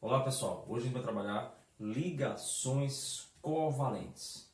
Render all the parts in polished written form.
Olá pessoal, hoje a gente vai trabalhar ligações covalentes.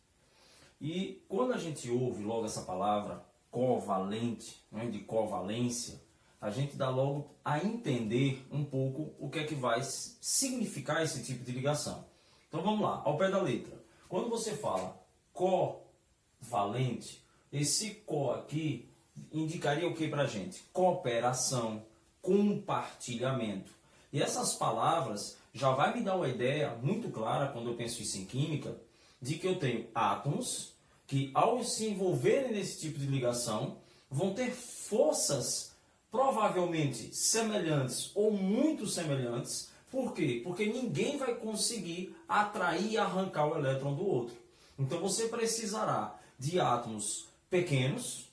E quando a gente ouve logo essa palavra covalente, né, de covalência, a gente dá logo a entender um pouco o que é que vai significar esse tipo de ligação. Então vamos lá, ao pé da letra. Quando você fala covalente, esse co aqui indicaria o que para a gente? Cooperação, compartilhamento. E essas palavras já vai me dar uma ideia muito clara, quando eu penso isso em química, de que eu tenho átomos que, ao se envolverem nesse tipo de ligação, vão ter forças provavelmente semelhantes ou muito semelhantes. Por quê? Porque ninguém vai conseguir atrair e arrancar o elétron do outro. Então você precisará de átomos pequenos,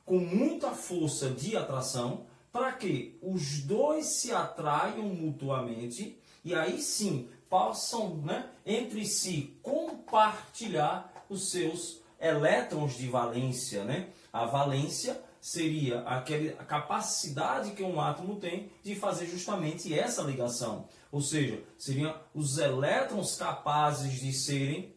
com muita força de atração, para que os dois se atraiam mutuamente e aí sim possam, entre si compartilhar os seus elétrons de valência. A valência seria a capacidade que um átomo tem de fazer justamente essa ligação. Ou seja, seriam os elétrons capazes de serem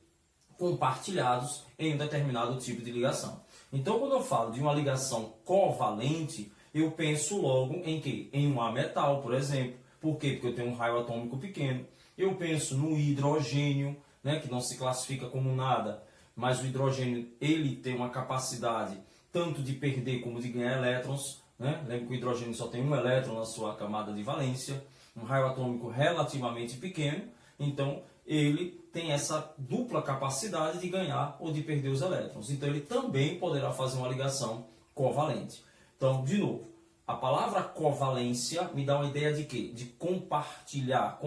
compartilhados em um determinado tipo de ligação. Então, quando eu falo de uma ligação covalente, eu penso logo em quê? Em um ametal, por exemplo. Por quê? Porque eu tenho um raio atômico pequeno. Eu penso no hidrogênio, que não se classifica como nada, mas o hidrogênio ele tem uma capacidade tanto de perder como de ganhar elétrons. Lembra que o hidrogênio só tem um elétron na sua camada de valência, um raio atômico relativamente pequeno, então ele tem essa dupla capacidade de ganhar ou de perder os elétrons. Então ele também poderá fazer uma ligação covalente. Então, de novo, a palavra covalência me dá uma ideia de quê? De compartilhar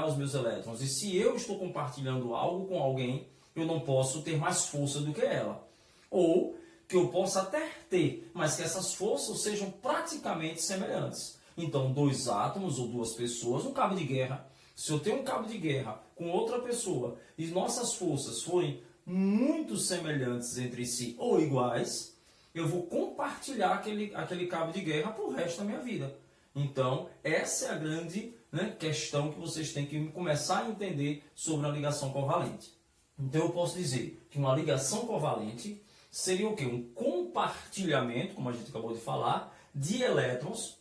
os meus elétrons. E se eu estou compartilhando algo com alguém, eu não posso ter mais força do que ela. Ou que eu possa até ter, mas que essas forças sejam praticamente semelhantes. Então, dois átomos ou duas pessoas, um cabo de guerra. Se eu tenho um cabo de guerra com outra pessoa e nossas forças forem muito semelhantes entre si ou iguais, eu vou compartilhar aquele cabo de guerra para o resto da minha vida. Então, essa é a grande questão que vocês têm que começar a entender sobre a ligação covalente. Então, eu posso dizer que uma ligação covalente seria o quê? Um compartilhamento, como a gente acabou de falar, de elétrons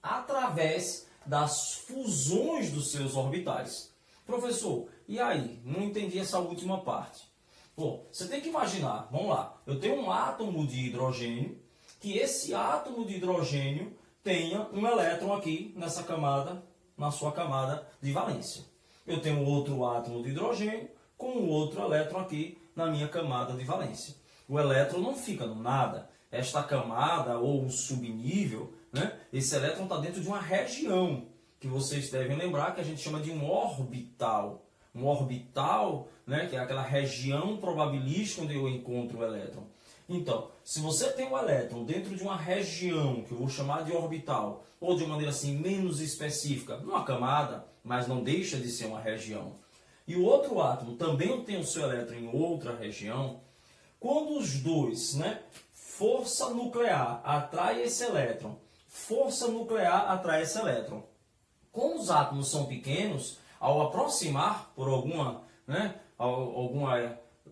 através das fusões dos seus orbitais. Professor, e aí? Não entendi essa última parte. Bom, você tem que imaginar, vamos lá, eu tenho um átomo de hidrogênio, que esse átomo de hidrogênio tenha um elétron aqui nessa camada, na sua camada de valência. Eu tenho outro átomo de hidrogênio com outro elétron aqui na minha camada de valência. O elétron não fica no nada. Esta camada ou um subnível, esse elétron está dentro de uma região, que vocês devem lembrar que a gente chama de um orbital. Um orbital, que é aquela região probabilística onde eu encontro o elétron. Então, se você tem o elétron dentro de uma região, que eu vou chamar de orbital, ou de uma maneira assim menos específica, numa camada, mas não deixa de ser uma região, e o outro átomo também tem o seu elétron em outra região, quando os dois, força nuclear atrai esse elétron, força nuclear atrai esse elétron. Como os átomos são pequenos, ao aproximar por alguma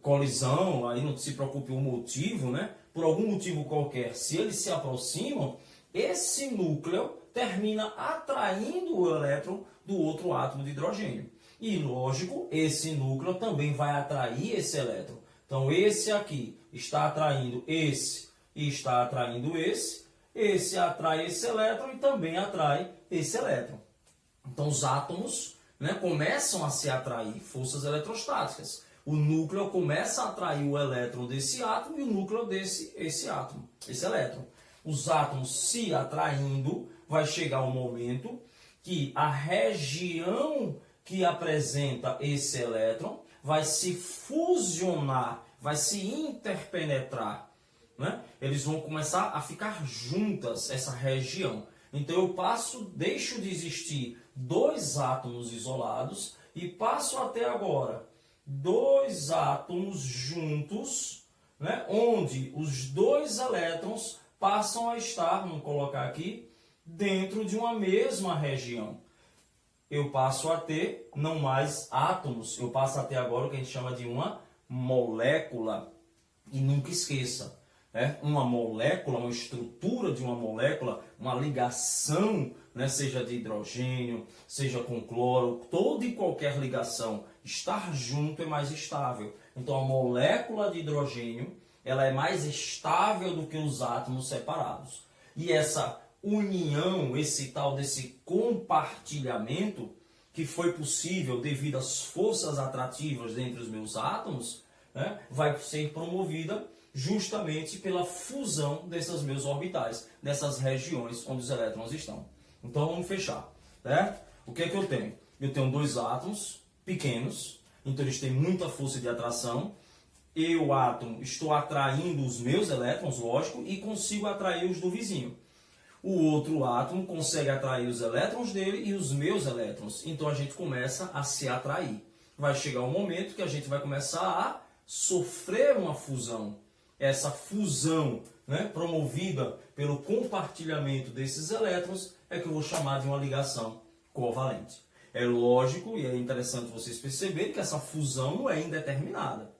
colisão, aí não se preocupe o motivo, por algum motivo qualquer, se eles se aproximam, esse núcleo termina atraindo o elétron do outro átomo de hidrogênio. E, lógico, esse núcleo também vai atrair esse elétron. Então, esse aqui está atraindo esse e está atraindo esse atrai esse elétron e também atrai esse elétron. Então, os átomos começam a se atrair, forças eletrostáticas. O núcleo começa a atrair o elétron desse átomo e o núcleo esse elétron. Os átomos se atraindo, vai chegar um momento que a região que apresenta esse elétron vai se fusionar, vai se interpenetrar. Eles vão começar a ficar juntas, essa região. Então eu deixo de existir dois átomos isolados e passo até agora dois átomos juntos, onde os dois elétrons passam a estar, vamos colocar aqui, dentro de uma mesma região. eu passo a ter não mais átomos, eu passo a ter agora o que a gente chama de uma molécula. E nunca esqueça, né? Uma molécula, uma estrutura de uma molécula, uma ligação, né? Seja de hidrogênio, seja com cloro, toda e qualquer ligação, estar junto é mais estável. Então a molécula de hidrogênio, ela é mais estável do que os átomos separados. E essa união, esse tal desse compartilhamento, que foi possível devido às forças atrativas entre os meus átomos, né, vai ser promovida justamente pela fusão desses meus orbitais, dessas regiões onde os elétrons estão. Então vamos fechar, certo? O que é que eu tenho? Eu tenho dois átomos pequenos, então eles têm muita força de atração. Eu, átomo, estou atraindo os meus elétrons, lógico, e consigo atrair os do vizinho. O outro átomo consegue atrair os elétrons dele e os meus elétrons. Então a gente começa a se atrair. Vai chegar um momento que a gente vai começar a sofrer uma fusão. Essa fusão, né, promovida pelo compartilhamento desses elétrons é que eu vou chamar de uma ligação covalente. É lógico e é interessante vocês perceberem que essa fusão não é indeterminada.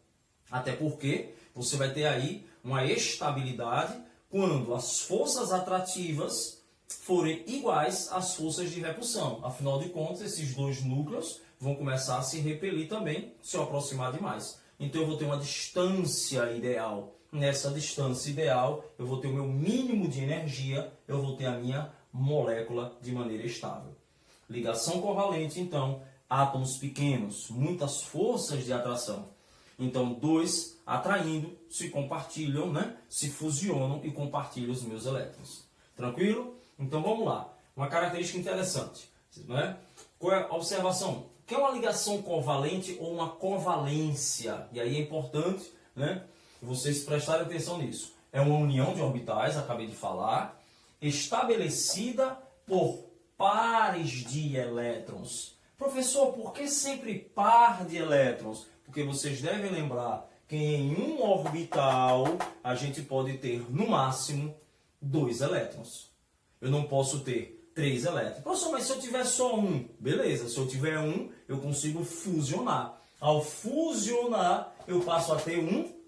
Até porque você vai ter aí uma estabilidade quando as forças atrativas forem iguais às forças de repulsão. Afinal de contas, esses dois núcleos vão começar a se repelir também, se eu aproximar demais. Então eu vou ter uma distância ideal. Nessa distância ideal, eu vou ter o meu mínimo de energia, eu vou ter a minha molécula de maneira estável. Ligação covalente, então, átomos pequenos, muitas forças de atração. Então, dois atraindo, se compartilham, né? Se fusionam e compartilham os meus elétrons. Tranquilo? Então, vamos lá. Uma característica interessante, né? Qual é a observação? O que é uma ligação covalente ou uma covalência? E aí é importante, né, vocês prestarem atenção nisso. É uma união de orbitais, acabei de falar, estabelecida por pares de elétrons. Professor, por que sempre par de elétrons? Porque vocês devem lembrar que em um orbital a gente pode ter, no máximo, 2 elétrons. Eu não posso ter 3 elétrons. Professor, mas se eu tiver só um? Beleza, se eu tiver um, eu consigo fusionar. Ao fusionar, eu passo a ter um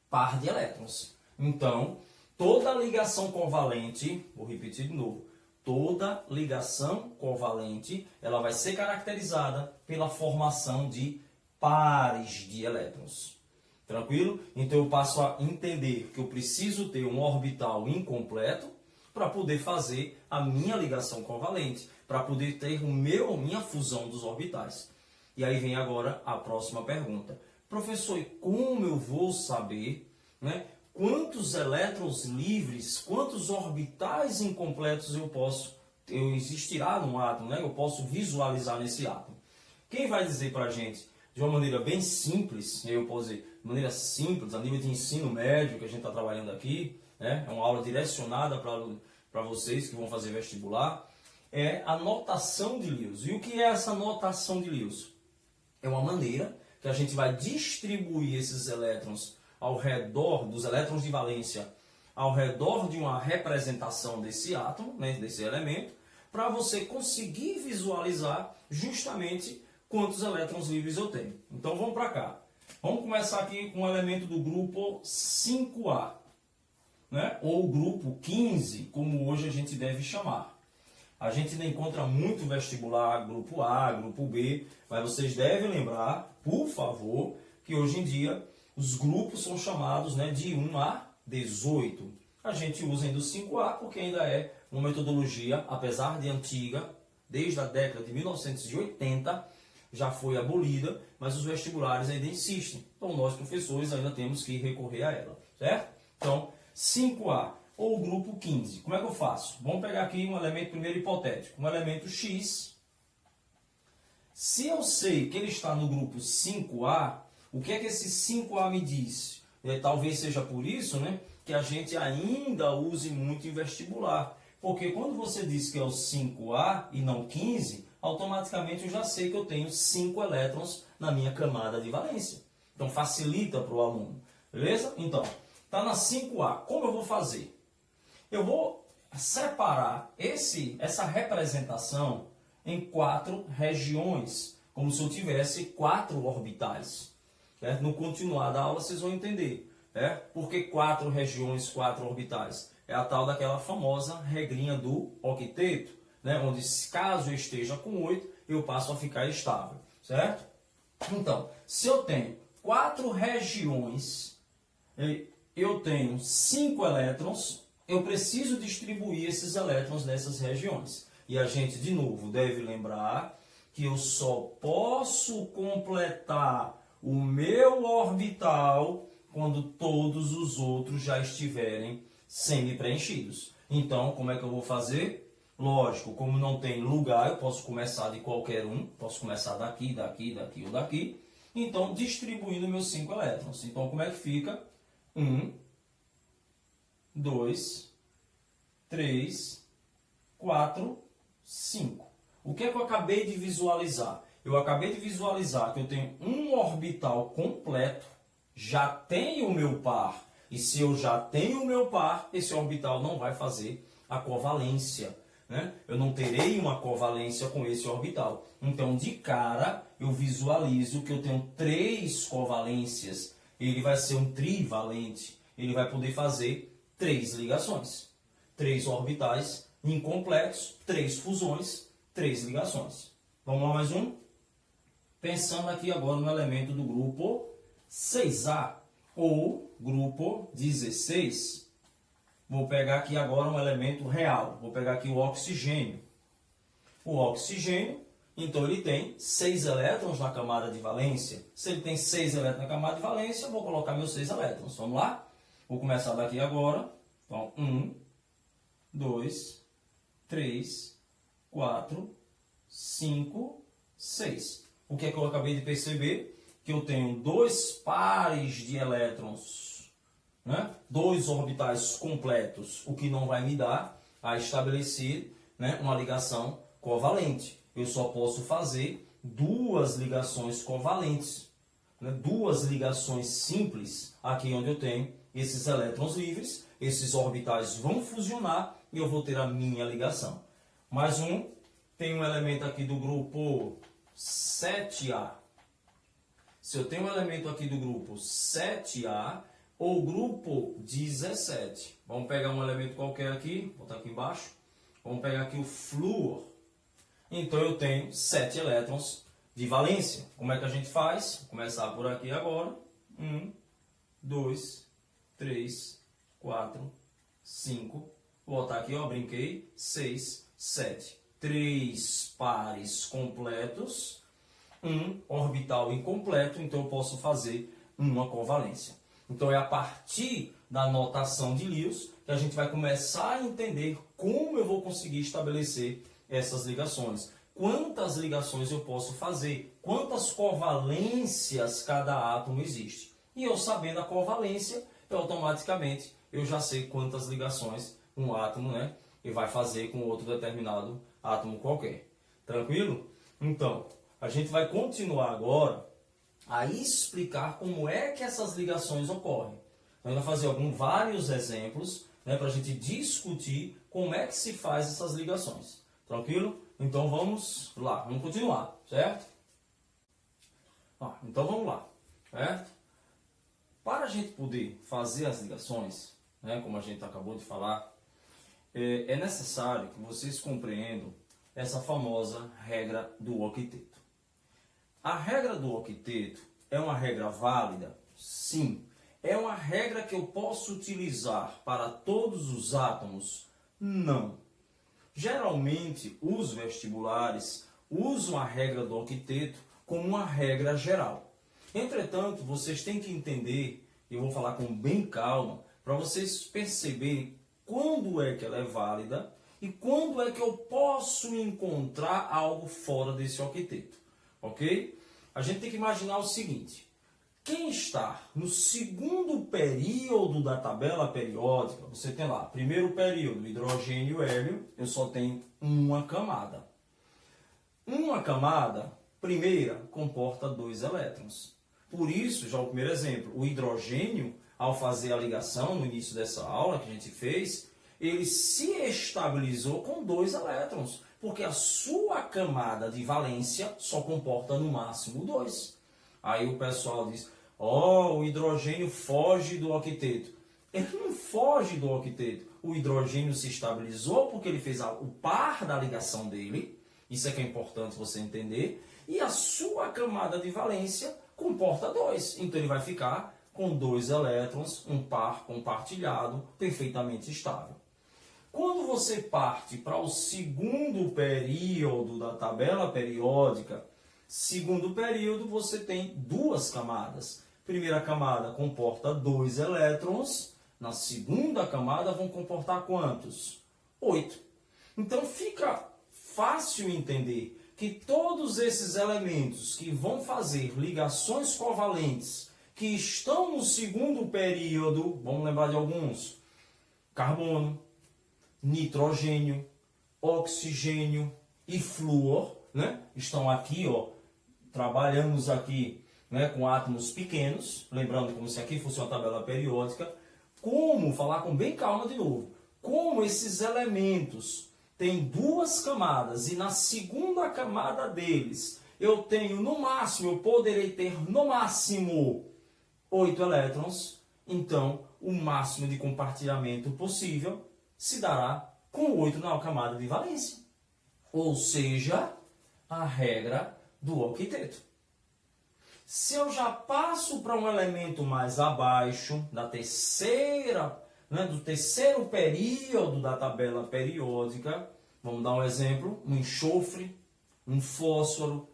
par de elétrons. Então, toda ligação covalente, vou repetir de novo, toda ligação covalente, ela vai ser caracterizada pela formação de pares de elétrons. Tranquilo? Então eu passo a entender que eu preciso ter um orbital incompleto para poder fazer a minha ligação covalente, para poder ter minha fusão dos orbitais. E aí vem agora a próxima pergunta. Professor, e como eu vou saber, né, quantos elétrons livres, quantos orbitais incompletos existirá num átomo, né? Eu posso visualizar nesse átomo? Quem vai dizer para a gente, de uma maneira bem simples, eu posso dizer, de maneira simples, a nível de ensino médio que a gente está trabalhando aqui, né? É uma aula direcionada para vocês que vão fazer vestibular, é a notação de Lewis. E o que é essa notação de Lewis? É uma maneira que a gente vai distribuir esses elétrons ao redor dos elétrons de valência, ao redor de uma representação desse átomo, né, desse elemento, para você conseguir visualizar justamente quantos elétrons livres eu tenho. Então vamos para cá. Vamos começar aqui com um elemento do grupo 5A, né, ou grupo 15, como hoje a gente deve chamar. A gente ainda encontra muito vestibular, grupo A, grupo B, mas vocês devem lembrar, por favor, que hoje em dia os grupos são chamados, né, de 1 a 18. A gente usa ainda o 5A porque ainda é uma metodologia, apesar de antiga, desde a década de 1980, já foi abolida, mas os vestibulares ainda insistem. Então nós, professores, ainda temos que recorrer a ela, certo? Então, 5A ou grupo 15. Como é que eu faço? Vamos pegar aqui um elemento primeiro hipotético, um elemento X. Se eu sei que ele está no grupo 5A, o que é que esse 5A me diz? Talvez seja por isso, né, que a gente ainda use muito em vestibular. Porque quando você diz que é o 5A e não 15, automaticamente eu já sei que eu tenho 5 elétrons na minha camada de valência. Então facilita para o aluno. Beleza? Então, está na 5A. Como eu vou fazer? Eu vou separar essa representação em 4 regiões, como se eu tivesse 4 orbitais. Certo? No continuar da aula vocês vão entender. Por que 4 regiões, 4 orbitais? É a tal daquela famosa regrinha do octeto, né? Onde caso eu esteja com 8, eu passo a ficar estável. Certo? Então, se eu tenho 4 regiões, eu tenho 5 elétrons, eu preciso distribuir esses elétrons nessas regiões. E a gente, de novo, deve lembrar que eu só posso completar o meu orbital quando todos os outros já estiverem semi-preenchidos. Então, como é que eu vou fazer? Lógico, como não tem lugar, eu posso começar de qualquer um. Posso começar daqui, daqui, daqui ou daqui. Então, distribuindo meus 5 elétrons. Então, como é que fica? 1, 2, 3, 4, 5. O que é que eu acabei de visualizar? Eu acabei de visualizar que eu tenho um orbital completo, já tenho o meu par. E se eu já tenho o meu par, esse orbital não vai fazer a covalência. Né? Eu não terei uma covalência com esse orbital. Então, de cara, eu visualizo que eu tenho 3 covalências. Ele vai ser um trivalente. Ele vai poder fazer 3 ligações. 3 orbitais incompletos, 3 fusões, 3 ligações. Vamos lá mais um? Pensando aqui agora no elemento do grupo 6A, ou grupo 16. Vou pegar aqui agora um elemento real. Vou pegar aqui o oxigênio. O oxigênio, então ele tem 6 elétrons na camada de valência. Se ele tem 6 elétrons na camada de valência, eu vou colocar meus 6 elétrons. Vamos lá? Vou começar daqui agora. Então, 1, 2, 3, 4, 5, 6. O que é que eu acabei de perceber? Que eu tenho 2 pares de elétrons, né? 2 orbitais completos, o que não vai me dar a estabelecer, né, uma ligação covalente. Eu só posso fazer 2 ligações covalentes, né? 2 ligações simples, aqui onde eu tenho esses elétrons livres, esses orbitais vão fusionar e eu vou ter a minha ligação. Mais um, tem um elemento aqui do grupo 7A. Se eu tenho um elemento aqui do grupo 7A ou grupo 17, vamos pegar um elemento qualquer aqui, botar aqui embaixo, vamos pegar aqui o flúor. Então eu tenho 7 elétrons de valência. Como é que a gente faz? Vou começar por aqui agora. 1, 2, 3, 4, 5. Vou botar aqui, ó, brinquei. 6, 7. 3 pares completos. Um orbital incompleto, então eu posso fazer uma covalência. Então é a partir da notação de Lewis que a gente vai começar a entender como eu vou conseguir estabelecer essas ligações. Quantas ligações eu posso fazer? Quantas covalências cada átomo existe? E eu sabendo a covalência, automaticamente eu já sei quantas ligações um átomo, né, e vai fazer com outro determinado átomo qualquer. Tranquilo? Então, a gente vai continuar agora a explicar como é que essas ligações ocorrem. Então, a gente vai fazer vários exemplos, né, para a gente discutir como é que se faz essas ligações. Tranquilo? Então vamos lá, vamos continuar, certo? Então vamos lá, certo? Para a gente poder fazer as ligações, né, como a gente acabou de falar, é necessário que vocês compreendam essa famosa regra do octeto. A regra do octeto é uma regra válida? Sim. É uma regra que eu posso utilizar para todos os átomos? Não. Geralmente, os vestibulares usam a regra do octeto como uma regra geral. Entretanto, vocês têm que entender, eu vou falar com bem calma, para vocês perceberem quando é que ela é válida e quando é que eu posso encontrar algo fora desse octeto. Ok? A gente tem que imaginar o seguinte: quem está no segundo período da tabela periódica, você tem lá, primeiro período, hidrogênio e hélio, eu só tenho uma camada. Uma camada, primeira, comporta 2 elétrons. Por isso, já o primeiro exemplo, o hidrogênio, ao fazer a ligação no início dessa aula que a gente fez, ele se estabilizou com 2 elétrons. Porque a sua camada de valência só comporta no máximo 2. Aí o pessoal diz, o hidrogênio foge do octeto. Ele não foge do octeto. O hidrogênio se estabilizou porque ele fez o par da ligação dele. Isso é que é importante você entender. E a sua camada de valência comporta 2. Então ele vai ficar com 2 elétrons, um par compartilhado, perfeitamente estável. Quando você parte para o segundo período da tabela periódica, segundo período você tem 2 camadas. Primeira camada comporta 2 elétrons, na segunda camada vão comportar quantos? 8. Então fica fácil entender que todos esses elementos que vão fazer ligações covalentes, que estão no segundo período, vamos lembrar de alguns, carbono, nitrogênio, oxigênio e flúor, né? Estão aqui, trabalhamos aqui, né, com átomos pequenos, lembrando como se aqui fosse uma tabela periódica, falar com bem calma de novo, como esses elementos têm 2 camadas e na segunda camada deles eu poderei ter no máximo 8 elétrons, então o máximo de compartilhamento possível se dará com 8 na camada de valência. Ou seja, a regra do octeto. Se eu já passo para um elemento mais abaixo, do terceiro período da tabela periódica, vamos dar um exemplo, um enxofre, um fósforo,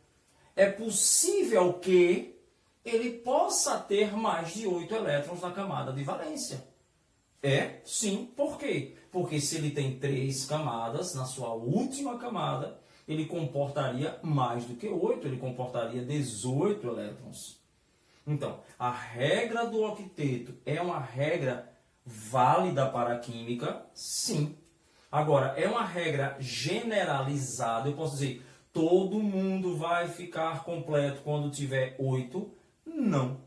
é possível que ele possa ter mais de 8 elétrons na camada de valência. Sim. Por quê? Porque se ele tem 3 camadas, na sua última camada, ele comportaria mais do que 8, ele comportaria 18 elétrons. Então, a regra do octeto é uma regra válida para a química? Sim. Agora, é uma regra generalizada, eu posso dizer, todo mundo vai ficar completo quando tiver 8? Não.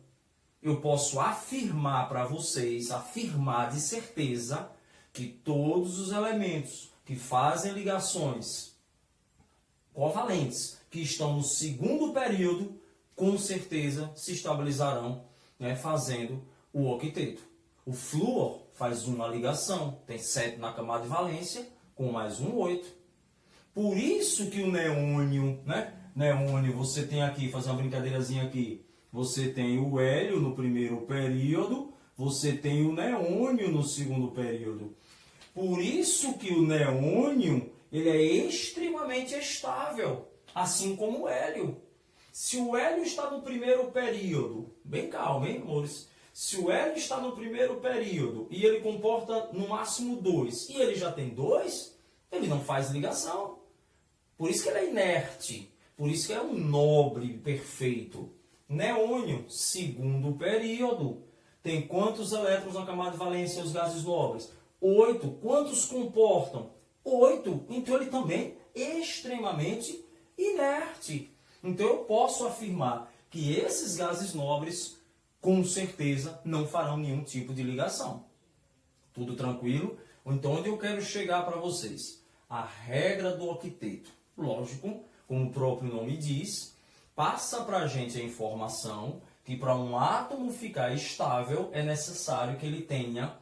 Eu posso afirmar para vocês, afirmar de certeza, que todos os elementos que fazem ligações covalentes, que estão no segundo período, com certeza se estabilizarão, né, fazendo o octeto. O flúor faz uma ligação, tem 7 na camada de valência, com mais 8. Por isso que o neônio, você tem aqui, fazer uma brincadeirazinha aqui, você tem o hélio no primeiro período, você tem o neônio no segundo período. Por isso que o neônio ele é extremamente estável, assim como o hélio. Se o hélio está no primeiro período, bem calmo, hein, amores? Se o hélio está no primeiro período e ele comporta no máximo 2, e ele já tem 2, ele não faz ligação. Por isso que ele é inerte, por isso que é um nobre perfeito. Neônio, segundo período, tem quantos elétrons na camada de valência os gases nobres? 8. Quantos comportam? 8. Então ele também é extremamente inerte. Então eu posso afirmar que esses gases nobres, com certeza, não farão nenhum tipo de ligação. Tudo tranquilo? Então onde eu quero chegar para vocês? A regra do octeto. Lógico, como o próprio nome diz, passa para a gente a informação que para um átomo ficar estável é necessário que ele tenha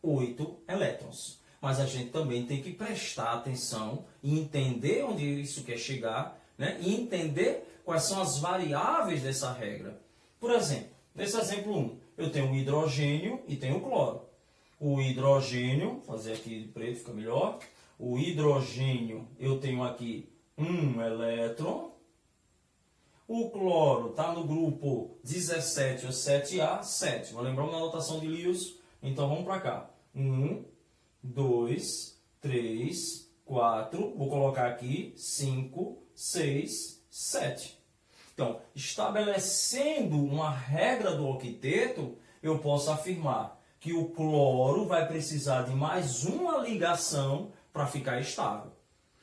8 elétrons. Mas a gente também tem que prestar atenção e entender onde isso quer chegar, né? E entender quais são as variáveis dessa regra. Por exemplo, nesse exemplo 1, eu tenho o hidrogênio e tenho o cloro. O hidrogênio, vou fazer aqui de preto, fica melhor. O hidrogênio, eu tenho aqui 1 elétron. O cloro está no grupo 17, ou 7A, 7. Vou lembrar uma anotação de Lewis? Então vamos para cá. 1, 2, 3, 4. Vou colocar aqui 5, 6, 7. Então, estabelecendo uma regra do octeto, eu posso afirmar que o cloro vai precisar de mais uma ligação para ficar estável.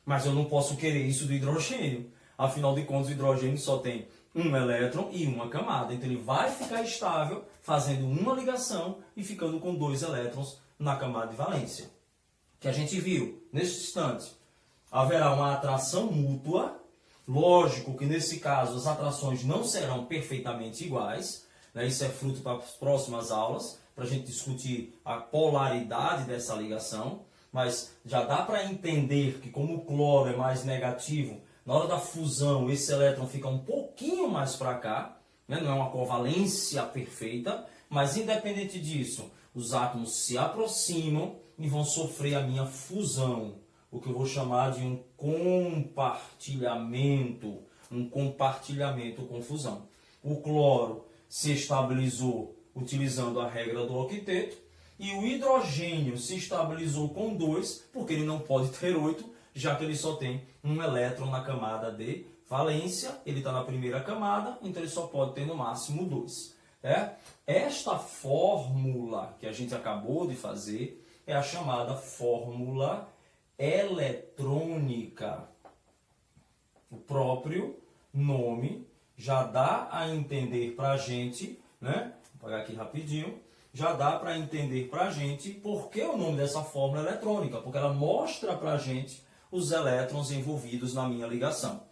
Mas eu não posso querer isso do hidrogênio. Afinal de contas, o hidrogênio só tem um elétron e uma camada. Então, ele vai ficar estável fazendo uma ligação e ficando com 2 elétrons na camada de valência. Que a gente viu neste instante. haverá uma atração mútua. Lógico que nesse caso as atrações não serão perfeitamente iguais, né? Isso é fruto para as próximas aulas, para a gente discutir a polaridade dessa ligação, mas já dá para entender que como o cloro é mais negativo, na hora da fusão esse elétron fica um pouquinho mais para cá, né? Não é uma covalência perfeita, mas independente disso, os átomos se aproximam e vão sofrer a minha fusão, o que eu vou chamar de um compartilhamento com fusão. O cloro se estabilizou utilizando a regra do octeto e o hidrogênio se estabilizou com 2, porque ele não pode ter 8, já que ele só tem um elétron na camada de valência, ele está na primeira camada, então ele só pode ter no máximo 2. Esta fórmula que a gente acabou de fazer é a chamada fórmula eletrônica. O próprio nome já dá a entender para a gente, né? Vou pegar aqui rapidinho. Já dá para entender para a gente por que o nome dessa fórmula eletrônica, porque ela mostra para a gente os elétrons envolvidos na minha ligação.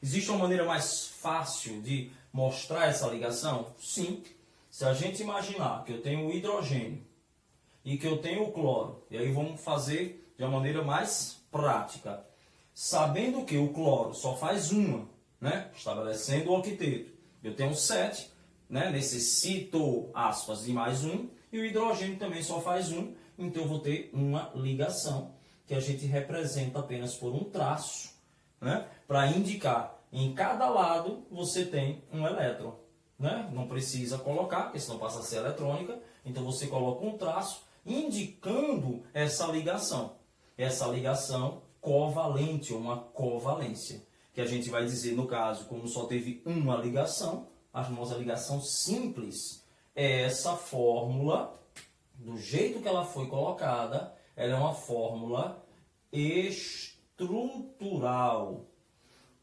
Existe uma maneira mais fácil de mostrar essa ligação? Sim. Se a gente imaginar que eu tenho o hidrogênio e que eu tenho o cloro, e aí vamos fazer de uma maneira mais prática. Sabendo que o cloro só faz uma, né? Estabelecendo o octeto. Eu tenho 7, né? Necessito, aspas, de mais um, e o hidrogênio também só faz um, então eu vou ter uma ligação, que a gente representa apenas por um traço, né? Para indicar, em cada lado você tem um elétron, né? Não precisa colocar, porque senão passa a ser eletrônica, então você coloca um traço, indicando essa ligação covalente, ou uma covalência, que a gente vai dizer, no caso, como só teve uma ligação, a famosa ligação simples, é essa fórmula, do jeito que ela foi colocada, ela é uma fórmula estrutural.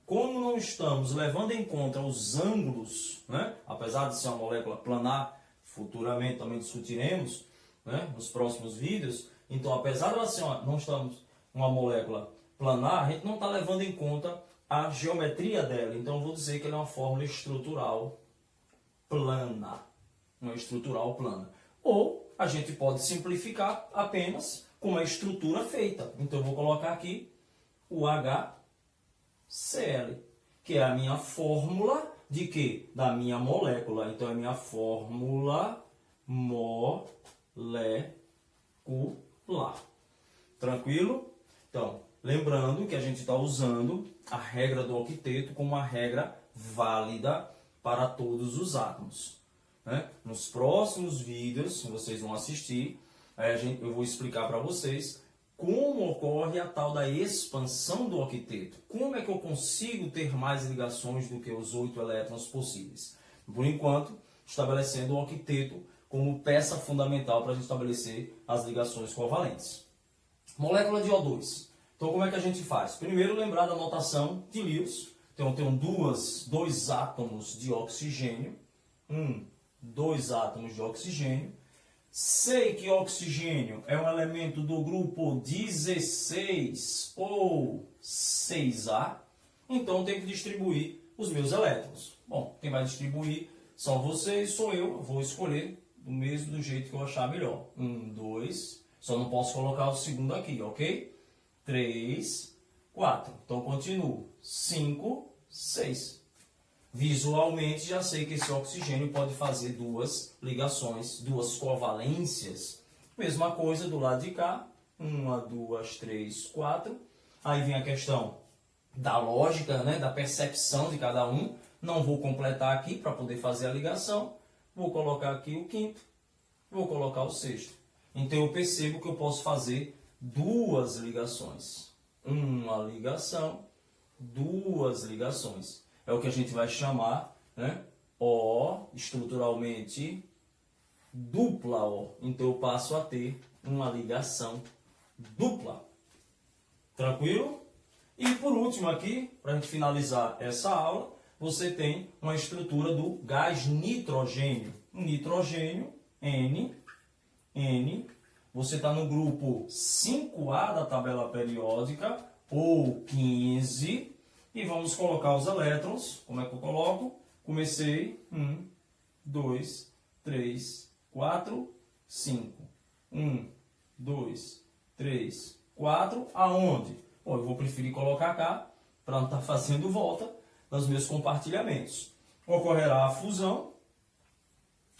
Como não estamos levando em conta os ângulos, né? Apesar de ser uma molécula planar, futuramente também discutiremos, né? Nos próximos vídeos, então apesar de ela ser não estamos uma molécula planar, a gente não está levando em conta a geometria dela. Então, eu vou dizer que ela é uma fórmula estrutural plana. Uma estrutural plana. Ou a gente pode simplificar apenas com uma estrutura feita. Então, eu vou colocar aqui o HCl, que é a minha fórmula de quê? Da minha molécula. Então, é a minha fórmula molecular. Tranquilo? Então, lembrando que a gente está usando a regra do octeto como uma regra válida para todos os átomos, né? Nos próximos vídeos, vocês vão assistir, eu vou explicar para vocês como ocorre a tal da expansão do octeto. Como é que eu consigo ter mais ligações do que os 8 elétrons possíveis? Por enquanto, estabelecendo o octeto como peça fundamental para a gente estabelecer as ligações covalentes. Molécula de O2. Então, como é que a gente faz? Primeiro, lembrar da notação de Lewis. Então, eu tenho dois átomos de oxigênio. 2 átomos de oxigênio. Sei que oxigênio é um elemento do grupo 16 ou 6A. Então, eu tenho que distribuir os meus elétrons. Bom, quem vai distribuir são vocês, sou eu. Vou escolher do jeito que eu achar melhor. 1, 2... Só não posso colocar o segundo aqui, ok? 3, 4. Então, continuo. 5, 6. Visualmente, já sei que esse oxigênio pode fazer 2 ligações, 2 covalências. Mesma coisa do lado de cá. 1, 2, 3, 4. Aí vem a questão da lógica, né? Da percepção de cada um. Não vou completar aqui para poder fazer a ligação. Vou colocar aqui o quinto. Vou colocar o sexto. Então, eu percebo que eu posso fazer 2 ligações. Uma ligação, 2 ligações. É o que a gente vai chamar, né? O, estruturalmente, dupla O. Então, eu passo a ter uma ligação dupla. Tranquilo? E, por último aqui, para a gente finalizar essa aula, você tem uma estrutura do gás nitrogênio. Nitrogênio, N, você está no grupo 5A da tabela periódica, ou 15. E vamos colocar os elétrons. Como é que eu coloco? Comecei 1, 2, 3, 4, 5. 1, 2, 3, 4. Aonde? Bom, eu vou preferir colocar cá para não estar fazendo volta nos meus compartilhamentos. Ocorrerá a fusão.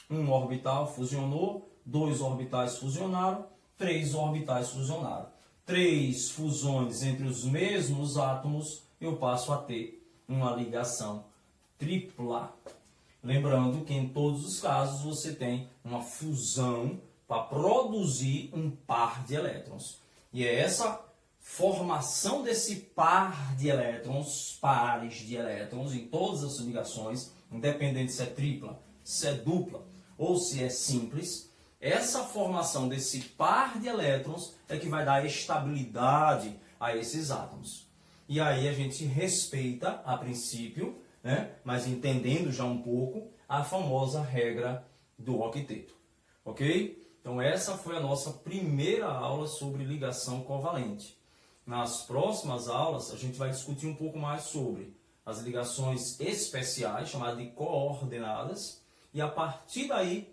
Um orbital fusionou, 2 orbitais fusionaram, 3 orbitais fusionaram. 3 fusões entre os mesmos átomos, eu passo a ter uma ligação tripla. Lembrando que em todos os casos você tem uma fusão para produzir um par de elétrons. E é essa formação desse par de elétrons, pares de elétrons, em todas as ligações, independente se é tripla, se é dupla ou se é simples, essa formação desse par de elétrons é que vai dar estabilidade a esses átomos. E aí a gente respeita, a princípio, né, mas entendendo já um pouco, a famosa regra do octeto. Ok? Então essa foi a nossa primeira aula sobre ligação covalente. Nas próximas aulas a gente vai discutir um pouco mais sobre as ligações especiais, chamadas de coordenadas, e a partir daí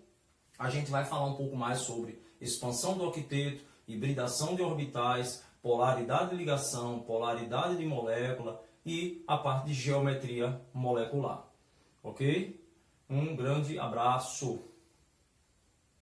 a gente vai falar um pouco mais sobre expansão do octeto, hibridação de orbitais, polaridade de ligação, polaridade de molécula e a parte de geometria molecular. Ok? Um grande abraço!